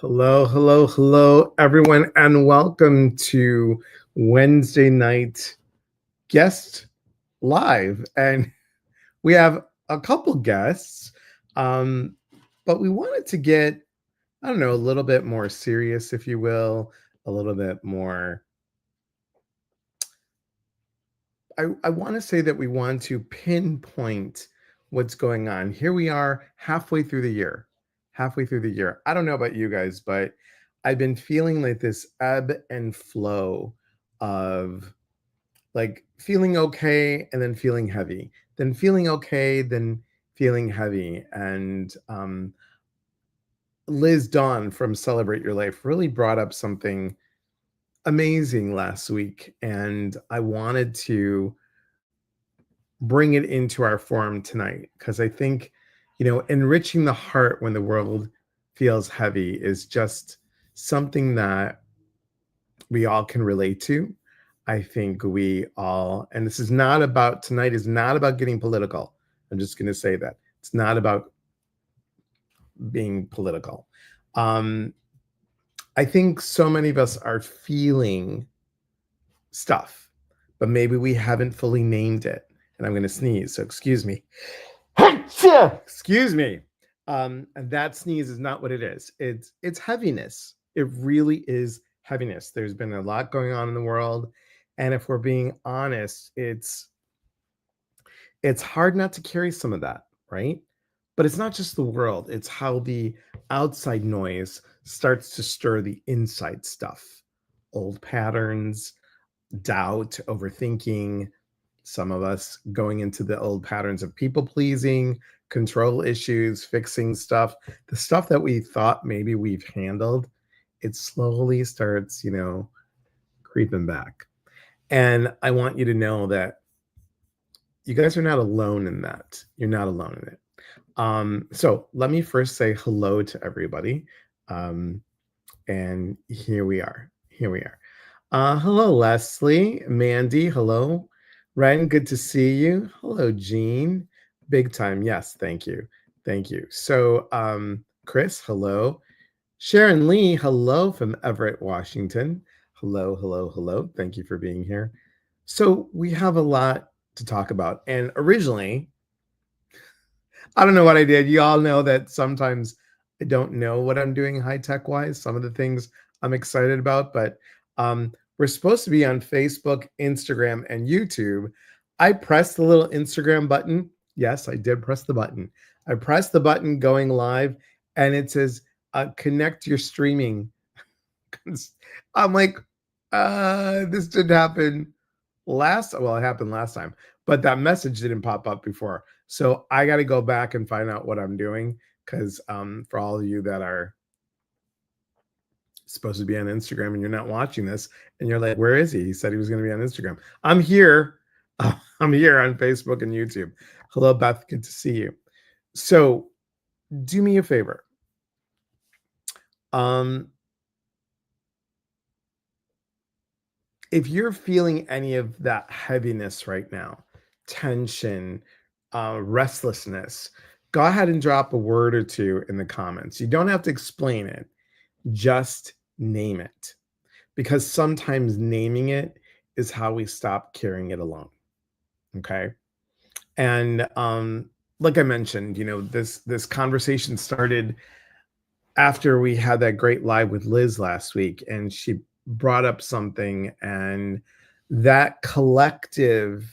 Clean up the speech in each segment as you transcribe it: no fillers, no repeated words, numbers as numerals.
Hello, hello, hello, everyone, and welcome to Wednesday night guest live. And we have a couple guests, um, but we wanted to get, I don't know, a little bit more serious, if you will, a little bit more. I want to say that we want to pinpoint what's going on. Here we are halfway through the year. Halfway through the year. I don't know about you guys, but I've been feeling like this ebb and flow of like feeling okay and then feeling heavy, then feeling okay, then feeling heavy. And Liz Dawn from Celebrate Your Life really brought up something amazing last week. And I wanted to bring it into our forum tonight because I think, enriching the heart when the world feels heavy is just something that we all can relate to. I think we all, and this is not about, tonight is not about getting political. I'm just going to say that it's not about being political. Um, I think so many of us are feeling stuff, but maybe we haven't fully named it. And I'm going to sneeze, so excuse me. Excuse me. And that sneeze is not what it is. It's heaviness. It really is heaviness. There's been a lot going on in the world, and if we're being honest, it's hard not to carry some of that, right? But it's not just the world. It's how the outside noise starts to stir the inside stuff. Old patterns, doubt, overthinking, some of us going into the old patterns of people pleasing, control issues, fixing stuff, the stuff that we thought maybe we've handled, it slowly starts, creeping back. And I want you to know that you guys are not alone in that. You're not alone in it. So let me first say hello to everybody. Um, and here we are. Here we are. Hello, Leslie, Mandy. Hello, Ren. Good to see you. Hello, Jean. Big time. Yes, thank you. Thank you. So, Chris, hello. Sharon Lee, hello from Everett, Washington. Hello, hello, hello. Thank you for being here. So, we have a lot to talk about. And originally, I don't know what I did. You all know that sometimes I don't know what I'm doing high tech wise. Some of the things I'm excited about, but we're supposed to be on Facebook, Instagram, and YouTube. I pressed the little Instagram button. Yes, I did press the button. I pressed the button going live, and it says connect your streaming. I'm like, this didn't happen well, it happened last time, but that message didn't pop up before. So I got to go back and find out what I'm doing because for all of you that are supposed to be on Instagram and you're not watching this and you're like, where is he? He said he was going to be on Instagram. I'm here. I'm here on Facebook and YouTube. Hello, Beth. Good to see you. So do me a favor. If you're feeling any of that heaviness right now, tension, restlessness, go ahead and drop a word or two in the comments. You don't have to explain it, just name it. Because sometimes naming it is how we stop carrying it alone. Okay. And like I mentioned, this conversation started after we had that great live with Liz last week, and she brought up something, and that collective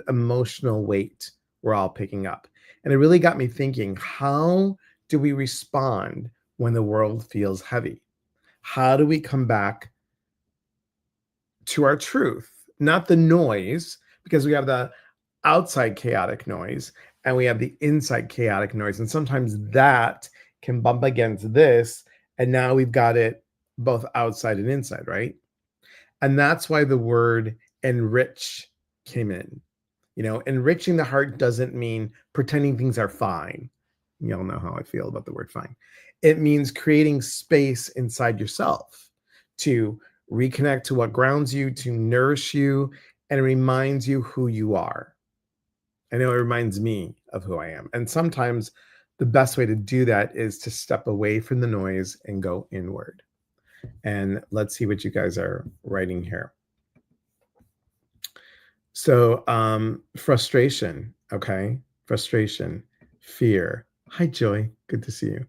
emotional weight we're all picking up. And it really got me thinking, how do we respond when the world feels heavy? How do we come back to our truth, not the noise, because we have the outside chaotic noise and we have the inside chaotic noise. And sometimes that can bump against this. And now we've got it both outside and inside, right? And that's why the word enrich came in. Enriching the heart doesn't mean pretending things are fine. Y'all know how I feel about the word fine. It means creating space inside yourself to reconnect to what grounds you, to nourish you, and reminds you who you are. I know it reminds me of who I am. And sometimes the best way to do that is to step away from the noise and go inward. And let's see what you guys are writing here. So, frustration, okay? Frustration, fear. Hi, Joy. Good to see you.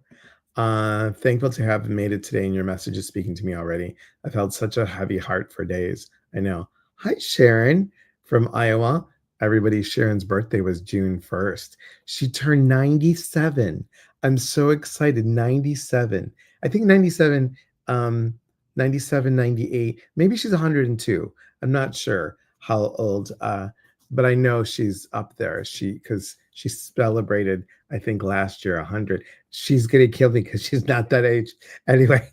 Thankful to have made it today, and your message is speaking to me already. I've held such a heavy heart for days. I know. Hi, Sharon from Iowa. Everybody, Sharon's birthday was June 1st. She turned 97. I'm so excited. 97. I think 97, 97, 98. Maybe she's 102. I'm not sure how old, but I know she's up there. Because she celebrated, I think, last year 100. She's gonna kill me because she's not that age. Anyway,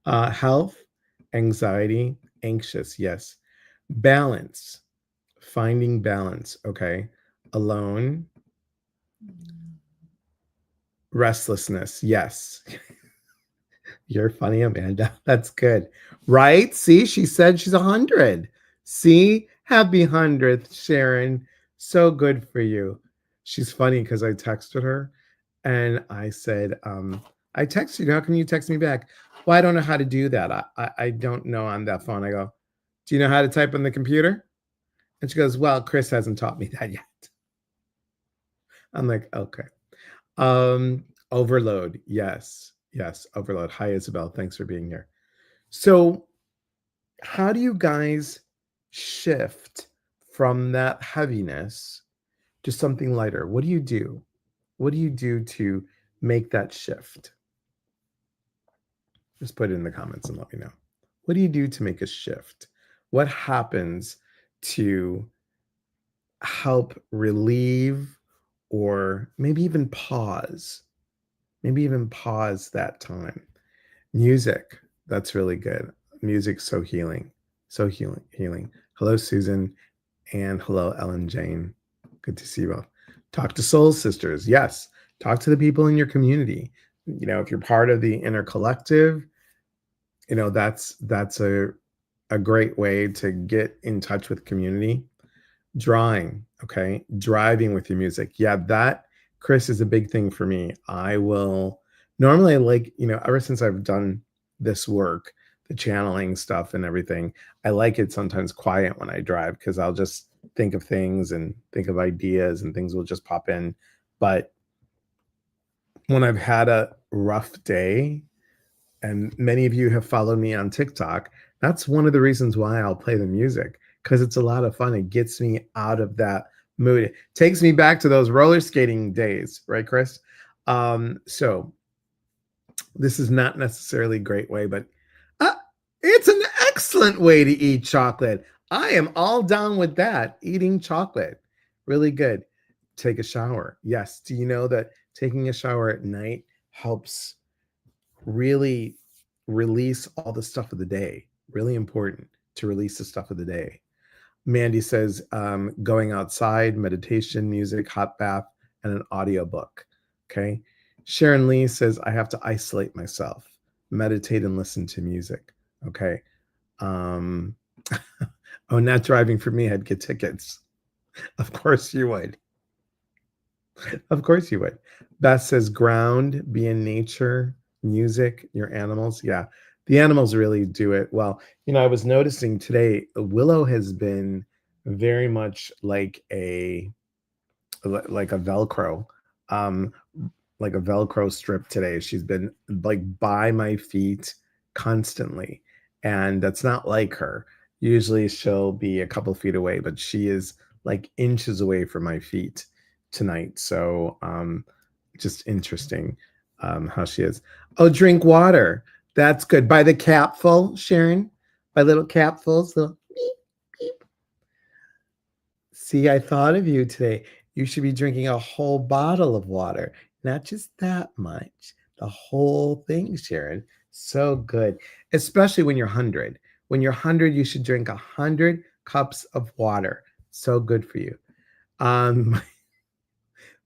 health, anxiety, anxious, yes. Balance, finding balance, okay. Alone, restlessness, yes. You're funny, Amanda. That's good. Right? See, she said she's 100. See? Happy 100th, Sharon. So good for you. She's funny because I texted her and I said, I texted you. How come you text me back? Well, I don't know how to do that. I don't know on that phone. I go, do you know how to type on the computer? And she goes, well, Chris hasn't taught me that yet. I'm like, okay. Overload. Yes. Yes. Overload. Hi, Isabel. Thanks for being here. So, how do you guys shift from that heaviness to something lighter? What do you do? What do you do to make that shift? Just put it in the comments and let me know. What do you do to make a shift? What happens to help relieve or maybe even pause? Maybe even pause that time. Music, that's really good. Music's so healing. So healing. Hello, Susan, and hello, Ellen Jane. Good to see you both. Talk to soul sisters. Yes. Talk to the people in your community. You know, if you're part of the inner collective, you know, that's a great way to get in touch with community. Drawing, okay? Driving with your music. Yeah, that, Chris, is a big thing for me. I will normally, like, you know, ever since I've done this work, the channeling stuff and everything, I like it sometimes quiet when I drive because I'll just think of things and think of ideas and things will just pop in. But when I've had a rough day, and many of you have followed me on TikTok, that's one of the reasons why I'll play the music because it's a lot of fun. It gets me out of that mood. It takes me back to those roller skating days, right, Chris? So this is not necessarily a great way, but uh, it's an excellent way to eat chocolate. I am all down with that. Eating chocolate, really good. Take a shower. Yes. Do you know that taking a shower at night helps really release all the stuff of the day? Really important to release the stuff of the day. Mandy says, going outside, meditation, music, hot bath, and an audiobook. Okay. Sharon Lee says, I have to isolate myself, meditate and listen to music. Okay. Um, oh, not driving for me, I'd get tickets. Of course you would. Of course you would. Beth says ground, be in nature, music, your animals. Yeah. The animals really do it well. You know, I was noticing today, Willow has been very much like a Velcro, um, like a Velcro strip today. She's been like by my feet constantly. And that's not like her. Usually she'll be a couple feet away, but she is like inches away from my feet tonight. So just interesting how she is. Oh, drink water. That's good. By the capful, Sharon. By little capfuls, little beep, beep. See, I thought of you today. You should be drinking a whole bottle of water, not just that much. The whole thing, Sharon. So good, especially when you're 100. When you're 100, you should drink 100 cups of water. So good for you. Um,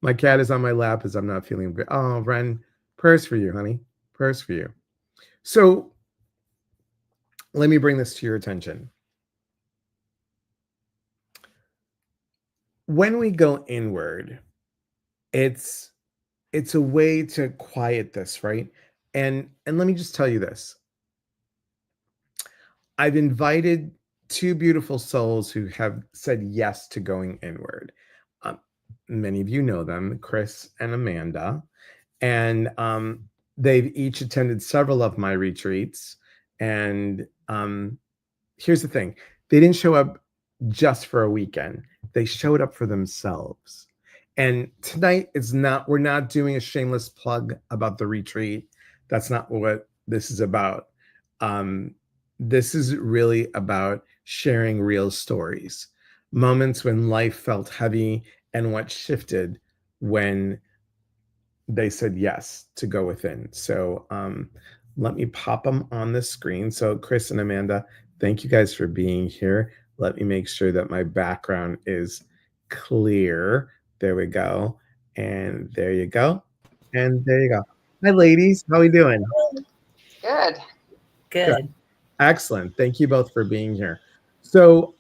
my cat is on my lap as I'm not feeling good. Oh, Ren, prayers for you, honey. Prayers for you. So let me bring this to your attention. When we go inward, It's it's a way to quiet this, right? And let me just tell you this. I've invited two beautiful souls who have said yes to going inward. Um, Many of you know them, Chris and Amanda, and they've each attended several of my retreats. And here's the thing: they didn't show up just for a weekend; they showed up for themselves. And tonight is not, we're not doing a shameless plug about the retreat. That's not what this is about. Um, this is really about sharing real stories, moments when life felt heavy and what shifted when they said yes to go within. So let me pop them on the screen. So Chris and Amanda, thank you guys for being here. Let me make sure that my background is clear. There we go. And there you go. And there you go. Hi ladies, how are we doing? Good. Good. Good. Excellent. Thank you both for being here. So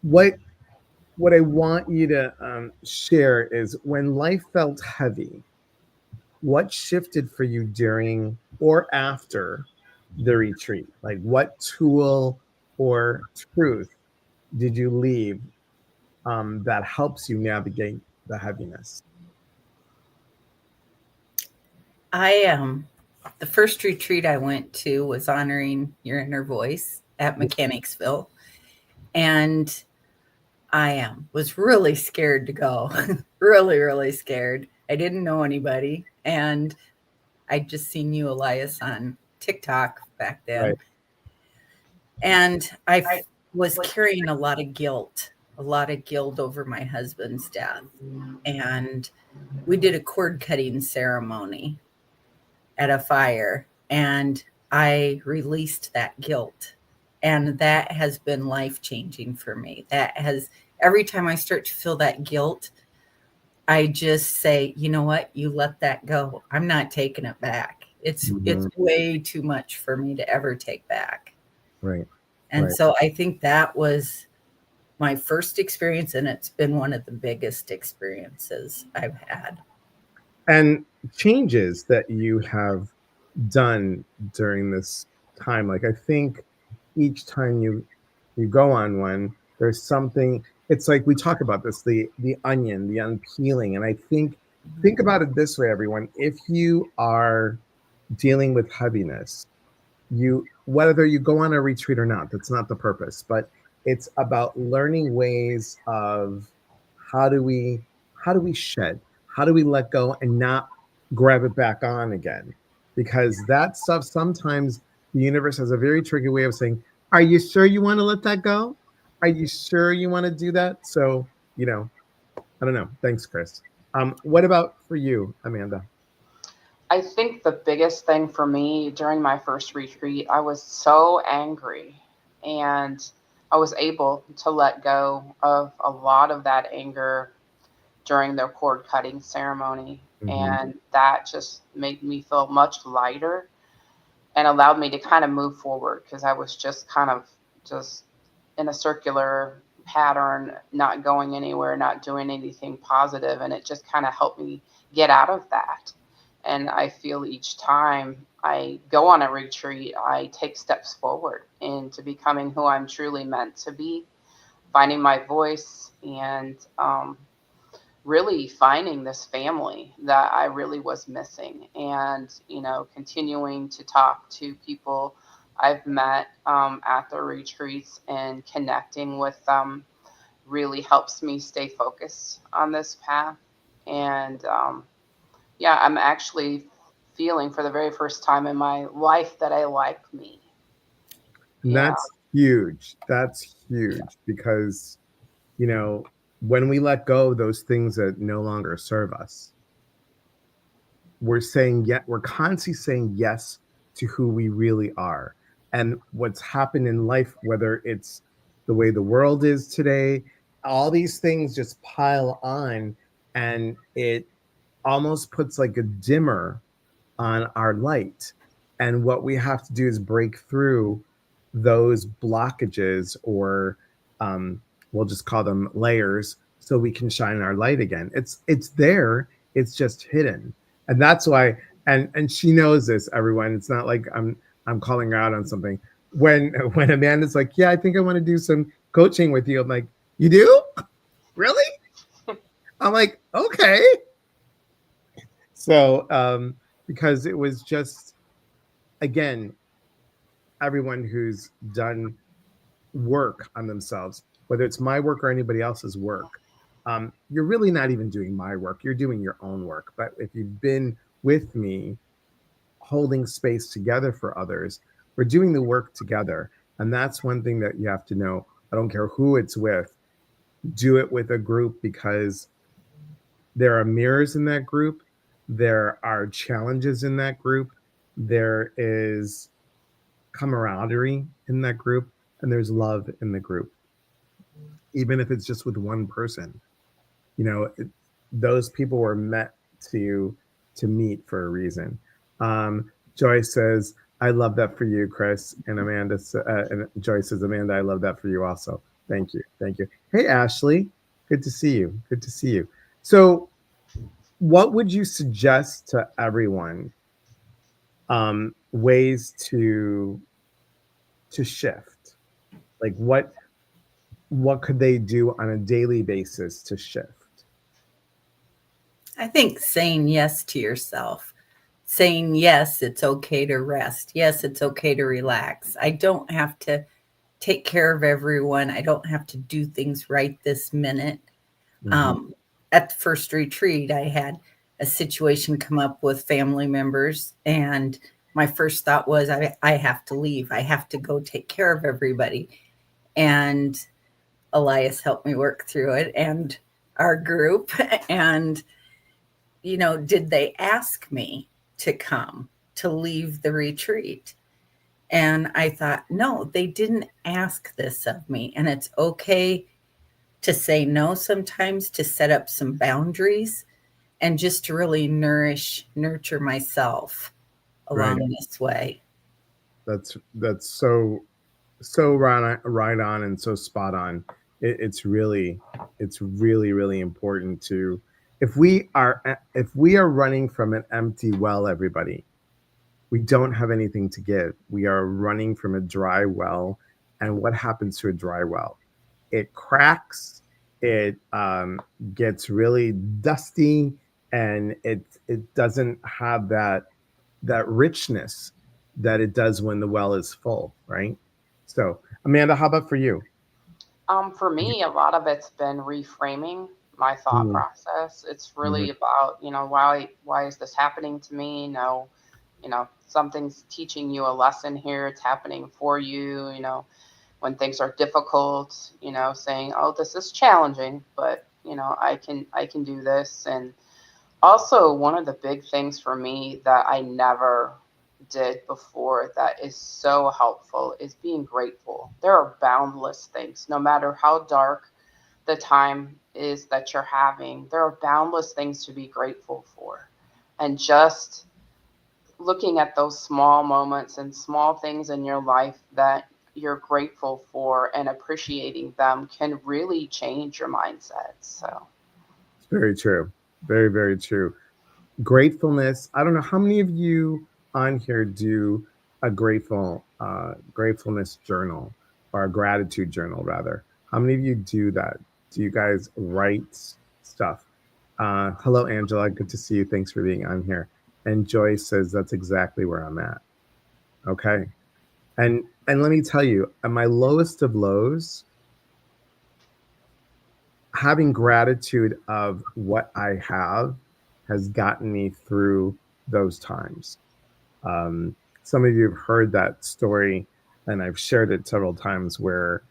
what what I want you to share is when life felt heavy, what shifted for you during or after the retreat? Like what tool or truth did you leave that helps you navigate the heaviness? I the first retreat I went to was honoring your inner voice at Mechanicsville, and I was really scared to go. Really scared. I didn't know anybody, and I just seen you, Elias, on TikTok back Right. then, and was carrying a lot of guilt over my husband's death, and we did a cord cutting ceremony at a fire, and I released that guilt. And that has been life changing for me. That has, every time I start to feel that guilt, I just say, you know what? You let that go. I'm not taking it back. It's Mhm. way too much for me to ever take back. Right. And Right. so I think that was my first experience, and it's been one of the biggest experiences I've had. And changes that you have done during this time, like I think each time you go on one, there's something. It's like we talk about this, the onion, the unpeeling. And I think about it this way, everyone. If you are dealing with heaviness, you, whether you go on a retreat or not, that's not the purpose, but it's about learning ways of how do we how do we shed, how do we let go and not grab it back on again, because that stuff sometimes the universe has a very tricky way of saying, are you sure you want to let that go, are you sure you want to do that? So I don't know. Thanks, Chris. What about for you, Amanda? I think the biggest thing for me during my first retreat, I was so angry, and I was able to let go of a lot of that anger during the cord cutting ceremony. Hmm. And that just made me feel much lighter and allowed me to kind of move forward, because I was just kind of just in a circular pattern, not going anywhere, not doing anything positive, and it just kind of helped me get out of that. And I feel each time I go on a retreat, I take steps forward into becoming who I'm truly meant to be, finding my voice, and really finding this family that I really was missing, and continuing to talk to people I've met at the retreats and connecting with them really helps me stay focused on this path. And yeah, I'm actually feeling for the very first time in my life that I like me. And Yeah. that's huge. That's huge because, you know, when we let go of those things that no longer serve us, we're saying yet we're constantly saying yes to who we really are. And what's happened in life, whether it's the way the world is today, all these things just pile on, and it almost puts like a dimmer on our light. And what we have to do is break through those blockages, or we'll just call them layers, so we can shine our light again. It's there, it's just hidden. And that's why, and she knows this, everyone. It's not like I'm calling her out on something. When Amanda's like, yeah, I think I want to do some coaching with you, I'm like, you do? Really? I'm like, okay. So because it was just, again, everyone who's done work on themselves, whether it's my work or anybody else's work, you're really not even doing my work. You're doing your own work. But if you've been with me holding space together for others, we're doing the work together. And that's one thing that you have to know. I don't care who it's with, do it with a group, because there are mirrors in that group. There are challenges in that group. There is camaraderie in that group, and there's love in the group, even if it's just with one person. You know, those people were meant to meet for a reason. Joyce says, I love that for you, Chris. And and Joyce says, Amanda, I love that for you also. Thank you. Thank you. Hey, Ashley, good to see you. Good to see you. So what would you suggest to everyone, ways to shift? Like what could they do on a daily basis to shift? I think saying yes to yourself, saying yes, it's okay to rest. Yes, it's okay to relax. I don't have to take care of everyone. I don't have to do things right this minute. Mhm. At the first retreat, I had a situation come up with family members, and my first thought was, I have to leave. I have to go take care of everybody. And Elias helped me work through it, and our group. And, did they ask me to come, to leave the retreat? And I thought, no, they didn't ask this of me. And it's okay to say no sometimes, to set up some boundaries, and just to really nurture myself Right. along this way. That's so right on and so spot on. It's really really important to, if we are running from an empty well, everybody, we don't have anything to give. We are running from a dry well. And what happens to a dry well? It cracks, it gets really dusty, and it doesn't have that richness that it does when the well is full, right? So, Amanda, how about for you? For me, a lot of it's been reframing my thought Mm-hmm. process. It's really about, why is this happening to me? No, something's teaching you a lesson here. It's happening for you, when things are difficult, saying, "Oh, this is challenging, but, I can do this." And also, one of the big things for me that I never did before that is so helpful is being grateful. There are boundless things, no matter how dark the time is that you're having, there are boundless things to be grateful for. And just looking at those small moments and small things in your life that you're grateful for and appreciating them can really change your mindset. So, It's very true. Very, very true. Gratefulness. I don't know how many of you on here do a gratefulness journal, or a gratitude journal rather. How many of you do that? Do you guys write stuff? Hello, Angela. Good to see you. Thanks for being on here. And Joyce says that's exactly where I'm at. Okay. And let me tell you, at my lowest of lows, having gratitude of what I have has gotten me through those times. Some of you have heard that story, and I've shared it several times, where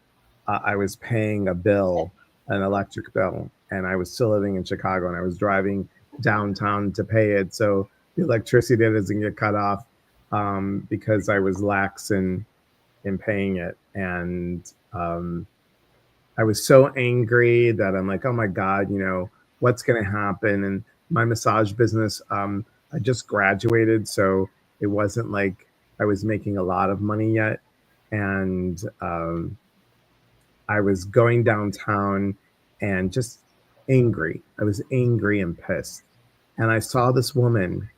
I was paying a bill, an electric bill, and I was still living in Chicago, and I was driving downtown to pay it so the electricity doesn't get cut off, because I was lax in paying it. And I was so angry that I'm like, oh my God, what's going to happen? And my massage business, I just graduated. So it wasn't like I was making a lot of money yet. And I was going downtown and just angry. I was angry and pissed. And I saw this woman,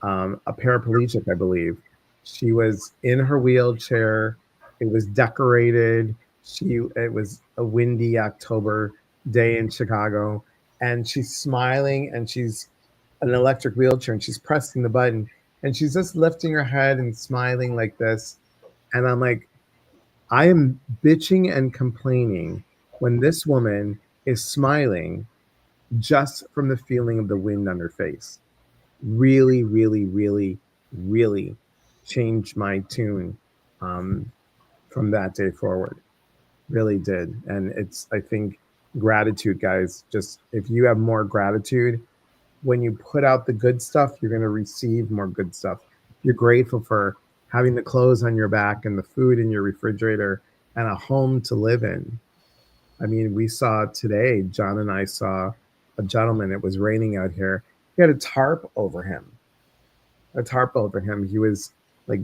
a paraplegic, I believe. She was in her wheelchair. It was decorated. It was a windy October day in Chicago, and she's smiling, and she's an electric wheelchair, and she's pressing the button, and she's just lifting her head and smiling like this. And I'm like, I am bitching and complaining when this woman is smiling just from the feeling of the wind on her face. Really, really, really, really changed my tune um, from that day forward. Really did. And it's, I think, gratitude, guys. Just if you have more gratitude, when you put out the good stuff, you're going to receive more good stuff. You're grateful for having the clothes on your back and the food in your refrigerator and a home to live in. I mean, we saw today, John and I saw a gentleman. It was raining out here. He had a tarp over him. A tarp over him. He was like,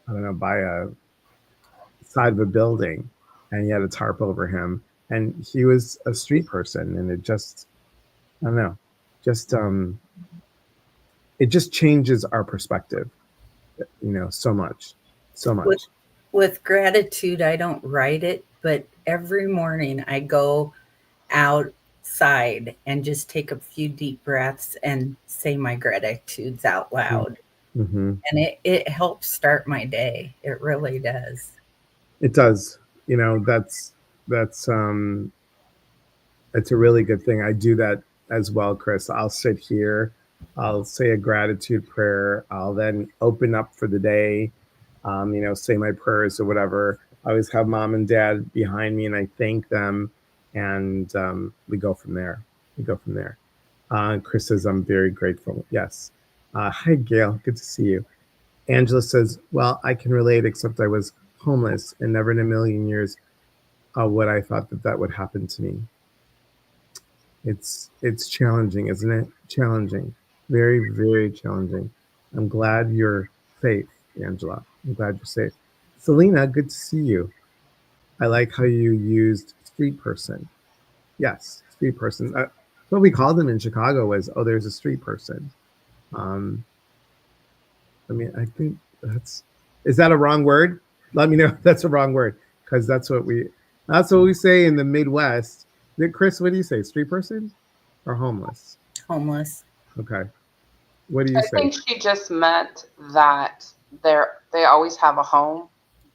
I don't know, by a side of a building, and he had a tarp over him. And he was a street person, and it just, I don't know, just it just changes our perspective, so much, so With, much. with gratitude, I don't write it, but every morning I go outside and just take a few deep breaths and say my gratitudes out loud. Mm-hmm. And it helps start my day. It really does. It does. That's it's a really good thing. I do that as well, Chris. I'll sit here, I'll say a gratitude prayer, I'll then open up for the day, say my prayers or whatever. I always have mom and dad behind me, and I thank them, and we go from there. We go from there. Chris says, I'm very grateful. Yes. Hi, Gail. Good to see you. Angela says, well, I can relate, except I was homeless and never in a million years would I thought that would happen to me. It's challenging, isn't it? Challenging. Very, very challenging. I'm glad you're safe, Angela. I'm glad you're safe. Selena, good to see you. I like how you used street person. Yes, street person. What we called them in Chicago was, oh, there's a street person. Um, I mean, I think is that a wrong word? Let me know if that's a wrong word, because that's what we say in the Midwest. Chris, what do you say? Street person or homeless? Homeless. Okay. What do you I say? think she just meant that they always have a home,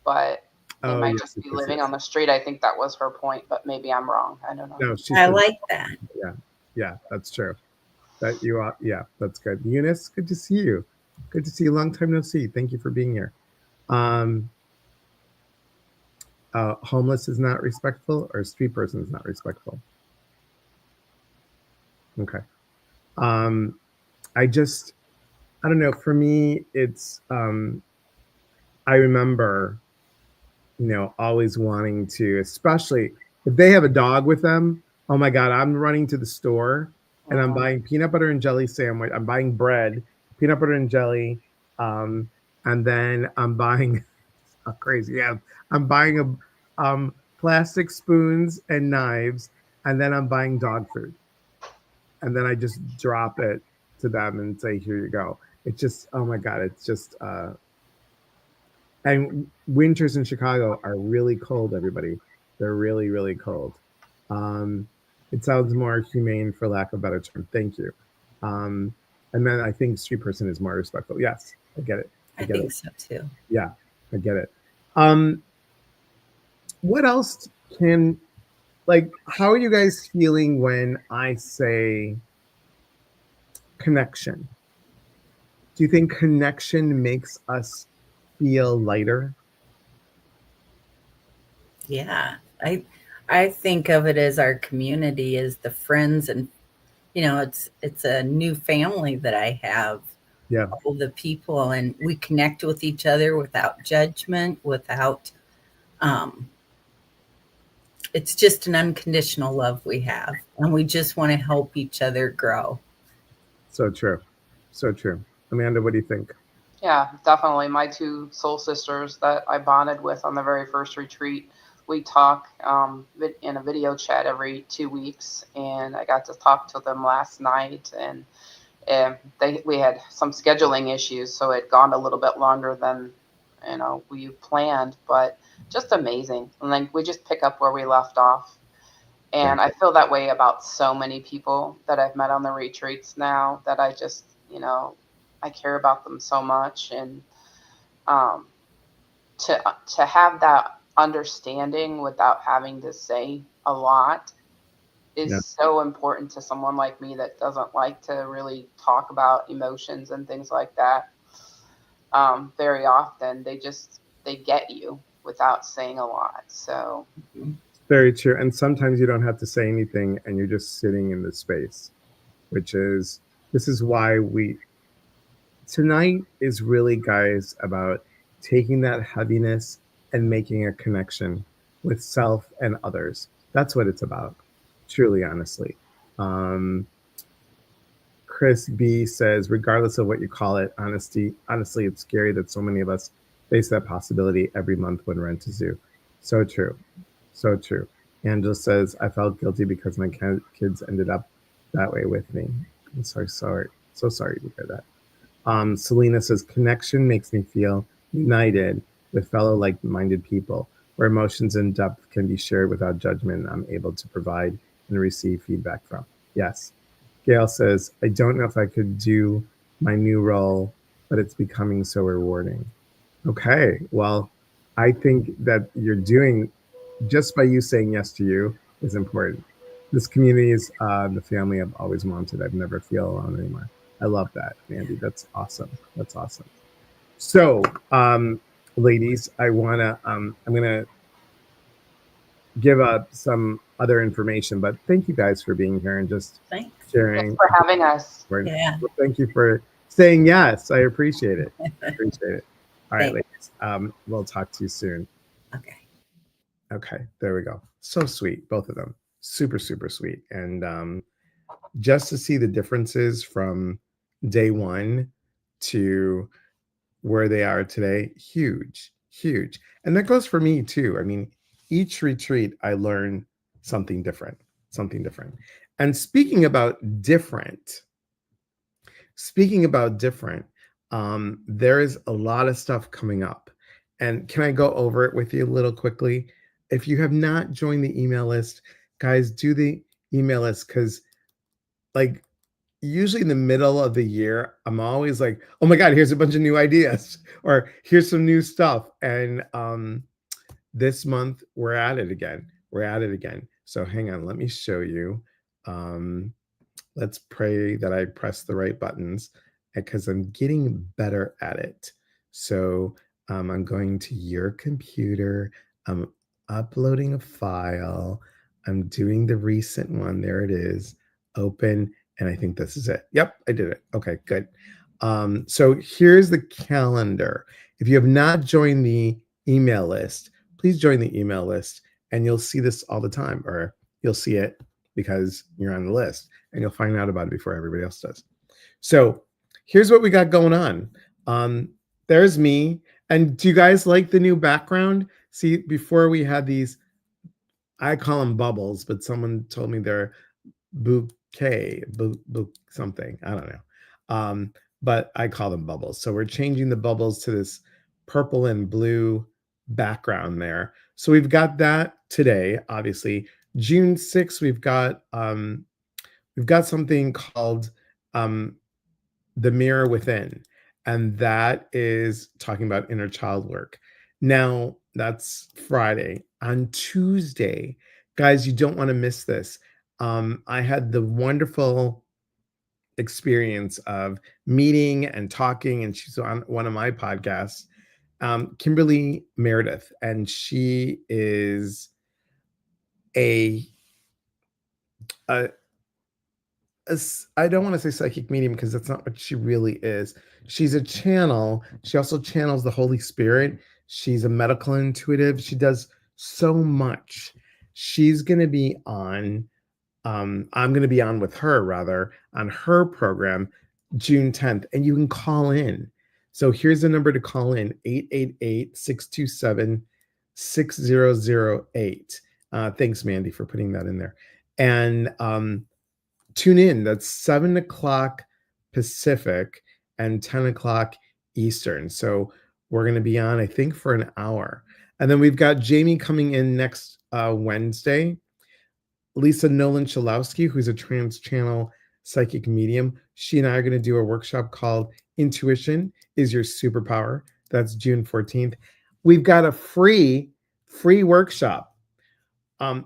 but they Oh, might yes, just yes, be yes, living yes. on the street. I think that was her point, but maybe I'm wrong. I don't know. No, she I said, like that. yeah, yeah, that's true. That you are, yeah, that's good. Eunice, good to see you. Good to see you. Long time no see. Thank you for being here. Um, homeless is not respectful, or street person is not respectful. Okay. Um, I just, I don't know. For me, it's, I remember, always wanting to, especially if they have a dog with them. Oh my God, I'm running to the store and I'm Mhm. buying peanut butter and jelly sandwich. I'm buying bread, peanut butter and jelly. Um, and then I'm buying, oh, crazy. Yeah. I'm buying plastic spoons and knives. And then I'm buying dog food. And then I just drop it to them and say, here you go. It's just, oh my God, it's just, and winters in Chicago are really cold, everybody. They're really, really cold. Um, it sounds more humane, for lack of a better term. Thank you. Um, and then I think street person is more respectful. Yes, I get it. I I get think it. so too. Yeah, I get it. Um, what else can, like, how are you guys feeling when I say connection? Do you think connection makes us feel lighter? Yeah. I think of it as our community, as the friends, and it's a new family that I have. Yeah, All the people, and we connect with each other without judgment, without um it's just an unconditional love we have, and we just want to help each other grow. so true. So true. Amanda, what do you think? Yeah, definitely. My two soul sisters that I bonded with on the very first retreat we talk in a video chat every 2 weeks, and I got to talk to them last night, and we had some scheduling issues, so it had gone a little bit longer than we planned, but just amazing. And like we just pick up where we left off. And I feel that way about so many people that I've met on the retreats now, that I just, I care about them so much. And to have that understanding without having to say a lot is so important to someone like me that doesn't like to really talk about emotions and things like that. Very often they get you without saying a lot. So very true. And sometimes you don't have to say anything and you're just sitting in the space, this is why tonight is really, guys, about taking that heaviness and making a connection with self and others. That's what it's about, truly, honestly. Chris B says, regardless of what you call it, honestly, it's scary that so many of us face that possibility every month when rent is due. So true. So true. Angela says, I felt guilty because my kids ended up that way with me. I'm so sorry to hear that. Selena says, connection makes me feel united with fellow like-minded people, where emotions and depth can be shared without judgment. I'm able to provide and receive feedback from. Yes. Gail says, I don't know if I could do my new role, but it's becoming so rewarding. Okay, well, I think that you're doing, just by you saying yes to you is important. This community is the family I've always wanted. I've never feel alone anymore. I love that, Mandy. That's awesome. That's awesome. So, ladies, I'm gonna give up some other information, but thank you guys for being here and just sharing. Thanks for having us. Yeah. Well, thank you for saying yes. I appreciate it. All right, ladies. We'll talk to you soon. Okay, there we go. So sweet, both of them. Super, super sweet. And just to see the differences from day one to where they are today, huge, huge. And that goes for me too. I mean, each retreat I learn something different. And speaking about different, there is a lot of stuff coming up. And can I go over it with you a little quickly? If you have not joined the email list, guys, do the email list, because usually in the middle of the year, I'm always like, oh my God, here's a bunch of new ideas, or here's some new stuff. And this month we're at it again. So hang on, let me show you. Let's pray that I press the right buttons, because I'm getting better at it. So I'm going to your computer. I'm uploading a file. I'm doing the recent one. There it is. Open. And I think this is it. Yep, I did it. Okay, good. So here's the calendar. If you have not joined the email list, please join the email list, and you'll see this all the time, or you'll see it because you're on the list, and you'll find out about it before everybody else does. So here's what we got going on. There's me. And do you guys like the new background? See, before we had these, I call them bubbles, but someone told me they're bouquet, something. I don't know. But I call them bubbles. So we're changing the bubbles to this purple and blue background there. So we've got that today, obviously. June 6th, we've got something called The Mirror Within, and that is talking about inner child work. Now, that's Friday. On Tuesday, guys, you don't want to miss this. I had the wonderful experience of meeting and talking, and she's on one of my podcasts, Kimberly Meredith, and she is I don't want to say psychic medium, because that's not what she really is. She's a channel. She also channels the Holy Spirit. She's a medical intuitive. She does so much. She's going to be on, I'm going to be on with her, rather, on her program, June 10th, and you can call in. So here's the number to call in, 888-627-6786. 6008. Thanks, Mandy, for putting that in there. And tune in. That's 7 o'clock Pacific and 10 o'clock Eastern. So we're going to be on, I think, for an hour. And then we've got Jamie coming in next Wednesday. Lisa Nolan Chalowski, who's a trans-channel psychic medium. She and I are going to do a workshop called Intuition is Your Superpower. That's June 14th. We've got a free workshop.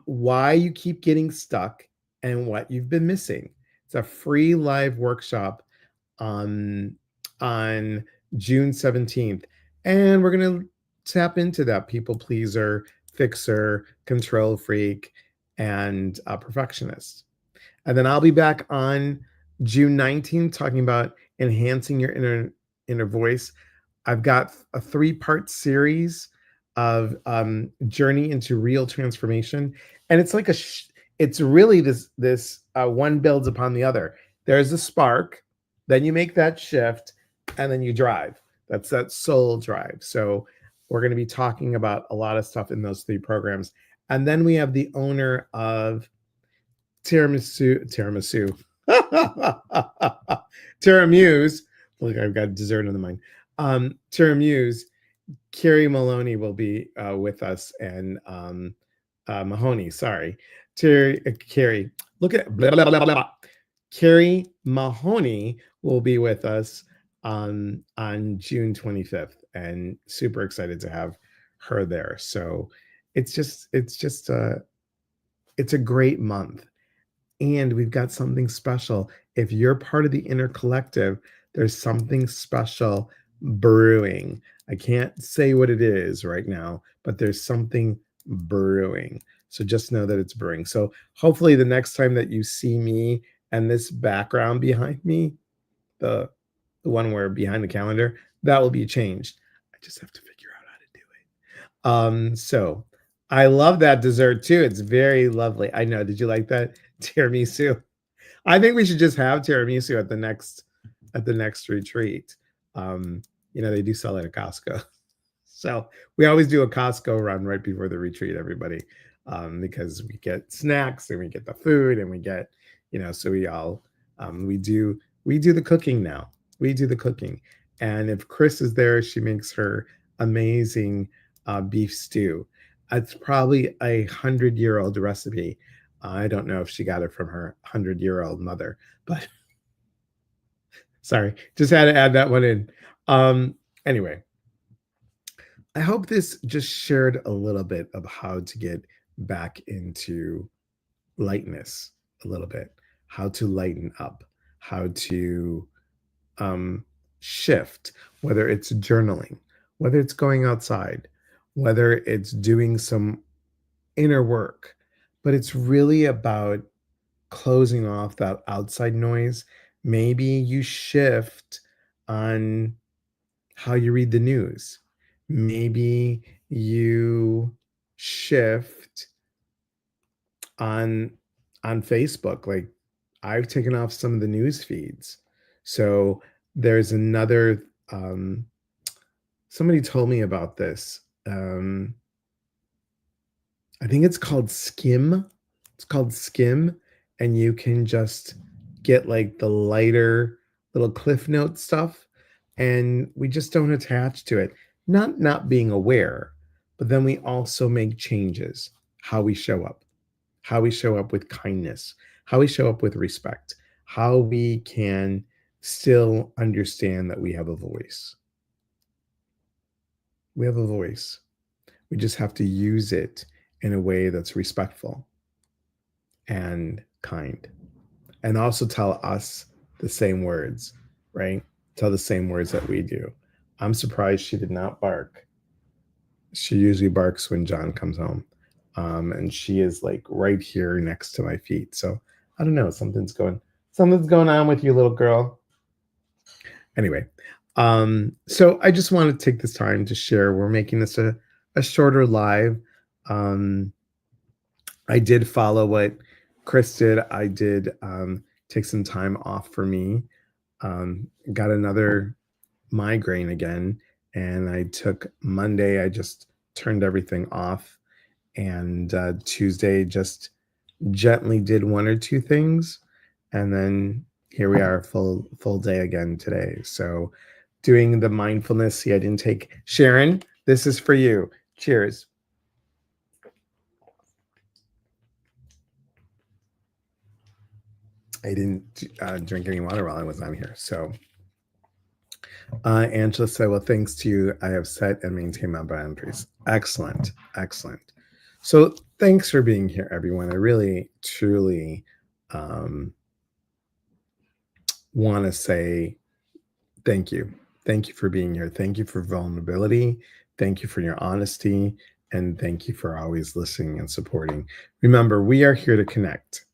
Why you keep getting stuck and what you've been missing. It's a free live workshop on June 17th. And we're going to tap into that people pleaser, fixer, control freak, and perfectionist. And then I'll be back on June 19th talking about enhancing your inner voice. I've got a 3-part series of journey into real transformation, and it's like it's really this one builds upon the other. There's a spark, then you make that shift, and then you drive. That's that soul drive. So we're going to be talking about a lot of stuff in those 3 programs. And then we have the owner of Tiramisu. Tiramuse. Look, I've got dessert in the mind. Tiramuse. Carrie Maloney will be with us, and Mahoney. Sorry, Carrie. Look at blah, blah, blah, blah. Carrie Mahoney will be with us on June 25th, and super excited to have her there. So it's a great month. And we've got something special. If you're part of the inner collective, there's something special brewing. I can't say what it is right now, but there's something brewing. So just know that it's brewing. So hopefully the next time that you see me and this background behind me, the one where behind the calendar, that will be changed. I just have to figure out how to do it. So I love that dessert too. It's very lovely. I know. Did you like that? Tiramisu. I think we should just have tiramisu at the next retreat. They do sell it at Costco. So we always do a Costco run right before the retreat, everybody, because we get snacks and we get the food and we get, so we all, we do the cooking now. We do the cooking. And if Chris is there, she makes her amazing beef stew. It's probably 100-year-old recipe. I don't know if she got it from her 100-year-old mother, but sorry, just had to add that one in. Anyway, I hope this just shared a little bit of how to get back into lightness a little bit, how to lighten up, how to shift, whether it's journaling, whether it's going outside, whether it's doing some inner work, but it's really about closing off that outside noise. Maybe you shift on how you read the news. Maybe you shift on Facebook. Like I've taken off some of the news feeds. So there's another somebody told me about this. I think it's called Skim. It's called Skim, and you can just get like the lighter little cliff note stuff, and we just don't attach to it. Not being aware, but then we also make changes. How we show up with kindness, how we show up with respect, how we can still understand that we have a voice. We have a voice. We just have to use it in a way that's respectful and kind. And also tell us the same words, right? Tell the same words that we do. I'm surprised she did not bark. She usually barks when John comes home. And she is like right here next to my feet. So I don't know, something's going on with you, little girl. Anyway, so I just want to take this time to share. We're making this a shorter live. I did follow what Chris did. I did take some time off for me. Got another migraine again, and I took Monday. I just turned everything off, and Tuesday just gently did one or two things, and then here we are, full day again today. So doing the mindfulness. See, I didn't take Sharon. This is for you. Cheers. I didn't drink any water while I was on here. So Angela said, well, thanks to you, I have set and maintained my boundaries. Excellent. Excellent. So thanks for being here, everyone. I really, truly want to say thank you. Thank you for being here. Thank you for vulnerability. Thank you for your honesty. And thank you for always listening and supporting. Remember, we are here to connect.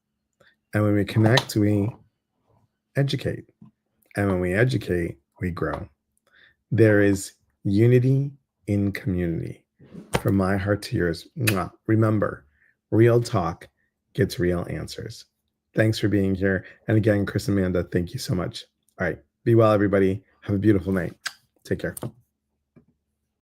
And when we connect, we educate. And when we educate, we grow. There is unity in community. From my heart to yours. Mwah. Remember, real talk gets real answers. Thanks for being here. And again, Chris and Amanda, thank you so much. All right. Be well, everybody. Have a beautiful night. Take care.